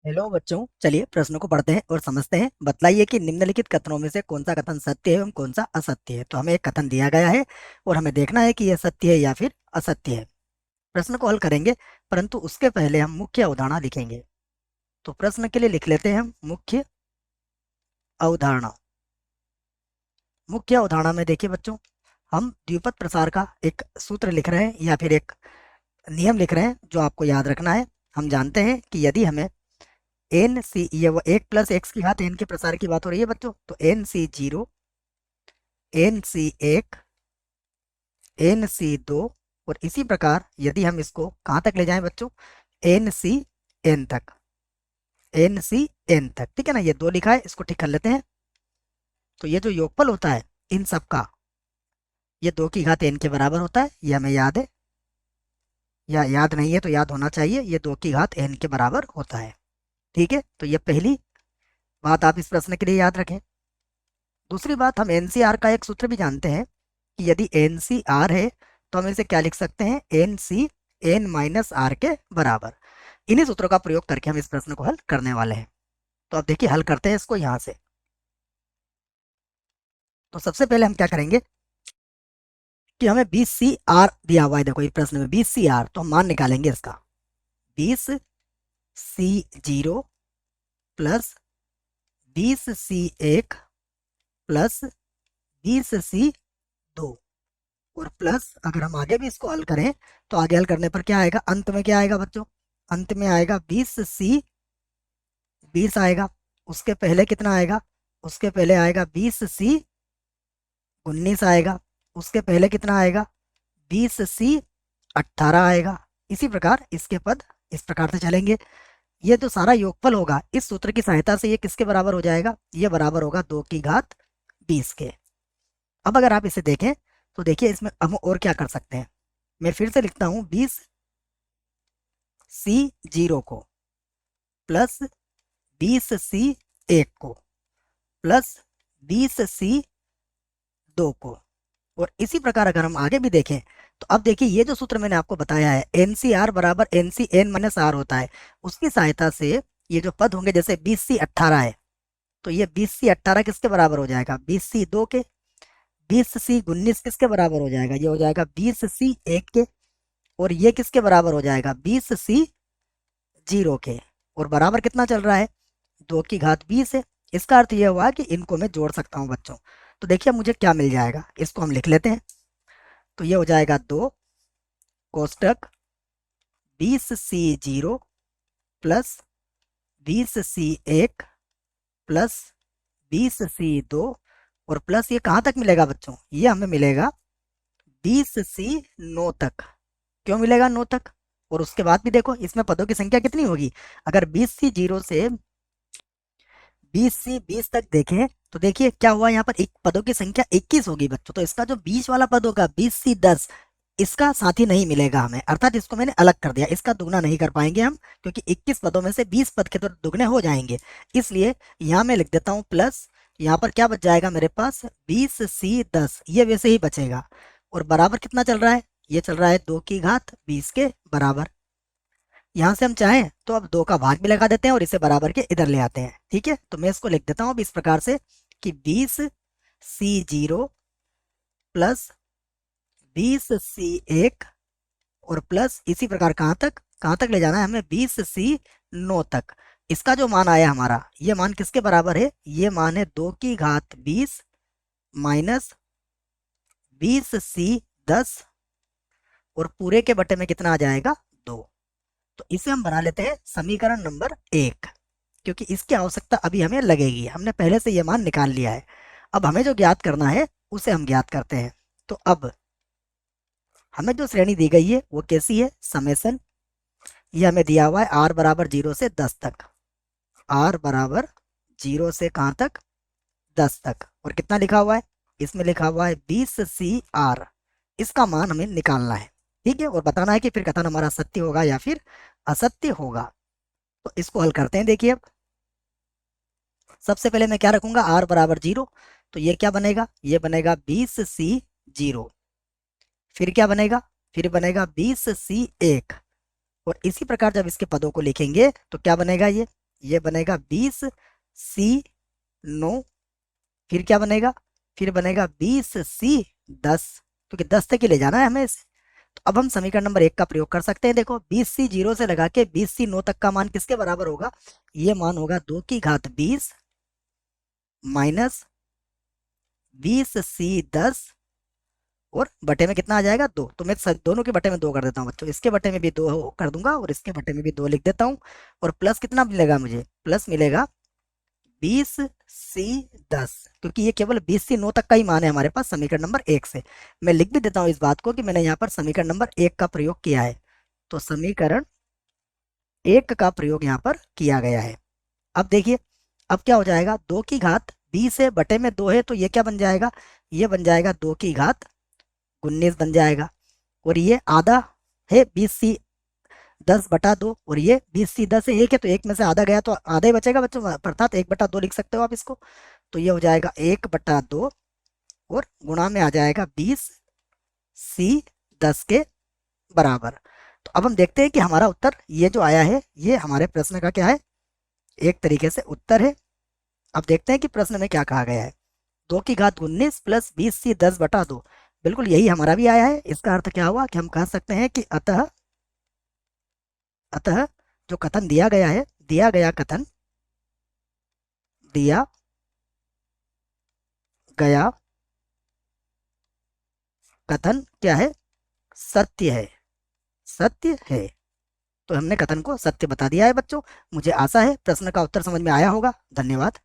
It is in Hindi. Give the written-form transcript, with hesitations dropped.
हेलो बच्चों, चलिए प्रश्नों को पढ़ते हैं और समझते हैं। बतलाइए कि निम्नलिखित कथनों में से कौन सा कथन सत्य है एवं कौन सा असत्य है। तो हमें एक कथन दिया गया है और हमें देखना है कि यह सत्य है या फिर असत्य है। प्रश्न को हल करेंगे, परंतु उसके पहले हम मुख्य अवधारणा लिखेंगे। तो प्रश्न के लिए लिख लेते हैं हम मुख्य अवधारणा। मुख्य अवधारणा में देखिए बच्चों, हम द्विपद प्रसार का एक सूत्र लिख रहे हैं या फिर एक नियम लिख रहे हैं जो आपको याद रखना है। हम जानते हैं कि यदि हमें एन सी, ये वो 1 + x² एन के प्रसार की बात हो रही है बच्चों, तो NC0, NC1, NC2 और इसी प्रकार यदि हम इसको कहाँ तक ले जाएं बच्चों, NCN तक, NCN तक। ठीक है ना, ये 2 लिखा है, इसको ठीक कर लेते हैं। तो ये जो योगफल होता है इन सब का, ये 2 की घात n के बराबर होता है। ये हमें याद है, या याद नहीं है तो याद होना चाहिए, ये 2 की घात n के बराबर होता है। ठीक है, तो ये पहली बात आप इस प्रश्न के लिए याद रखें। दूसरी बात, हम एनसीआर का एक सूत्र भी जानते हैं कि यदि एनसीआर है तो हम इसे क्या लिख सकते हैं, NC n-r के बराबर। इन्हीं सूत्रों का प्रयोग करके हम इस प्रश्न को हल करने वाले हैं। तो अब देखिए हल करते हैं इसको यहां से। तो सबसे पहले हम क्या करेंगे कि हमें 20CR दिया हुआ है। देखो ये प्रश्न में 20CR, तो हम मान निकालेंगे इसका। 20C0 plus 20C1 plus 20C2 और प्लस, अगर हम आगे भी इसको हल करें तो आगे हल करने पर क्या आएगा, अंत में क्या आएगा बच्चों, अंत में आएगा 20 आएगा। उसके पहले कितना आएगा, उसके पहले आएगा 20C 19 आएगा। उसके पहले कितना आएगा, 20C 18 आएगा। इसी प्रकार इसके पद इस प्रकार से चलेंगे। ये जो सारा योगफल होगा इस सूत्र की सहायता से ये किसके बराबर हो जाएगा, ये बराबर होगा 2 की घात 20 के। अब अगर आप इसे देखें तो देखिए इसमें हम और क्या कर सकते हैं। मैं फिर से लिखता हूं, 20C0 को प्लस 20C1 को प्लस 20C2 को। और इसी प्रकार अगर हम आगे भी देखें तो अब देखिए ये जो सूत्र मैंने आपको बताया है, NCR बराबर NCn-r होता है। उसकी सहायता से ये जो पद होंगे, जैसे 20C 18 है तो ये 20C 18 किसके बराबर हो जाएगा, 20C2 के। 20C 19 किसके बराबर हो जाएगा, ये हो जाएगा 20C1 के। और ये किसके बराबर हो जाएगा, 20C0 के। और बराबर कितना चल रहा है, 2 की घात 20 है। इसका अर्थ यह हुआ कि इनको मैं जोड़ सकता हूं बच्चों। तो देखिए मुझे क्या मिल जाएगा, इसको हम लिख लेते हैं। तो ये हो जाएगा 2 कोष्टक 20C0 plus 20C1 plus 20C2 और प्लस ये कहाँ तक मिलेगा बच्चों, ये हमें मिलेगा 20C9 तक। क्यों मिलेगा 9 तक, और उसके बाद भी देखो इसमें पदों की संख्या कितनी होगी। अगर 20C0 से 20C20 तक देखें तो देखिए क्या हुआ, यहाँ पर एक पदों की संख्या 21 होगी बच्चों। तो इसका जो बीच वाला पद होगा 20C10, इसका साथी नहीं मिलेगा हमें, अर्थात इसको मैंने अलग कर दिया। इसका दुगना नहीं कर पाएंगे हम, क्योंकि 21 पदों में से 20 पद के तो दुगने हो जाएंगे। इसलिए यहाँ मैं लिख देता हूँ प्लस, यहाँ पर क्या बच जाएगा मेरे पास, 20C10, ये वैसे ही बचेगा। और बराबर कितना चल रहा है, ये चल रहा है 2 की घात 20 के बराबर। यहाँ से हम चाहें तो अब 2 का भाग भी लगा देते हैं और इसे बराबर के इधर ले आते हैं। ठीक है, तो मैं इसको लिख देता हूँ अब इस प्रकार से कि 20C0 प्लस 20C1 और प्लस इसी प्रकार कहाँ तक ले जाना है हमें, 20C9 तक। इसका जो मान आया हमारा, ये मान किसके बराबर है, ये मान है 2 की घात 20 माइनस 20C10 और पूरे के बटे में कितना आ जाएगा, 2। तो इसे हम बना लेते हैं समीकरण नंबर 1, क्योंकि इसकी आवश्यकता अभी हमें लगेगी। हमने पहले से ये मान निकाल लिया है, अब हमें जो ज्ञात करना है उसे हम ज्ञात करते हैं। तो अब हमें जो श्रेणी दी गई है वो कैसी है, समेसन। ये हमें दिया हुआ है r बराबर 0 से 10 तक, r बराबर 0 से कहाँ तक, 10 तक। और कितना लिखा हुआ है, इसमें लिखा हुआ है 20CR। इसका मान हमें निकालना है। ठीक है, और बताना है कि फिर कथन हमारा सत्य होगा या फिर असत्य होगा। तो इसको हल करते हैं। देखिए अब सबसे पहले मैं क्या रखूंगा, r बराबर 0, तो ये क्या बनेगा, ये बनेगा 20C0। फिर क्या बनेगा, फिर बनेगा 20C1। और इसी प्रकार जब इसके पदों को लिखेंगे तो क्या बनेगा, ये ये बनेगा 20C9, फिर क्या बनेगा, फिर बनेगा 20C10, क्योंकि 10 तक ही ले जाना है हमें इसे। तो अब हम समीकरण नंबर 1 का प्रयोग कर सकते हैं। देखो 20C0 से लगा के 20C9 तक का मान किसके बराबर होगा, ये मान होगा 2 की घात 20 माइनस 20C10, और बटे में कितना आ जाएगा 2। तो मैं दोनों के बटे में 2 कर देता हूँ बच्चों, इसके बटे में भी 2 कर दूंगा और इसके बटे में भी 2 लिख देता हूँ। और प्लस कितना मिलेगा मुझे, प्लस मिलेगा 20C10, क्योंकि ये केवल 20C9 तक का ही मान है हमारे पास समीकरण नंबर 1 से। मैं लिख भी देता हूँ इस बात को कि मैंने यहाँ पर समीकरण नंबर 1 का प्रयोग किया है। तो समीकरण 1 का प्रयोग यहाँ पर किया गया है। अब देखिए, अब क्या हो जाएगा, 2 की घात 20 है, बटे में 2 है, तो ये क्या बन जाएगा, ये बन जाएगा 2 की घात 19 बन जाएगा। और ये आधा है 20C10/2, और ये 20C10 से 1 है, तो 1 में से आधा गया तो आधा ही बचेगा बच्चों, अर्थात 1/2 लिख सकते हो आप इसको। तो ये हो जाएगा 1/2 और गुणा में आ जाएगा 20C10 के बराबर। तो अब हम देखते हैं कि हमारा उत्तर ये जो आया है, ये हमारे प्रश्न का क्या है, एक तरीके से उत्तर है। अब देखते हैं कि प्रश्न में क्या कहा गया है। 2 की घात 19 प्लस 20C10/2, बिल्कुल यही हमारा भी आया है। इसका अर्थ क्या हुआ कि हम कह सकते हैं कि अतः अतः जो कथन दिया गया है, दिया गया कथन, दिया गया कथन क्या है, सत्य है, सत्य है। तो हमने कथन को सत्य बता दिया है बच्चों। मुझे आशा है प्रश्न का उत्तर समझ में आया होगा। धन्यवाद।